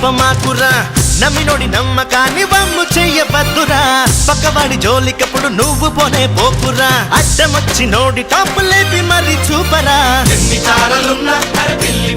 చెప్పమాకురా నమ్మినోడి నమ్మకాన్ని వమ్ము చెయ్యవద్దురా పక్కవాడి జోలికప్పుడు నువ్వు పోనే పోకురా అడ్డమొచ్చి నోడి టాపు లేపి మరి చూపరా ఎన్ని తారలున్నా అరే పెళ్లి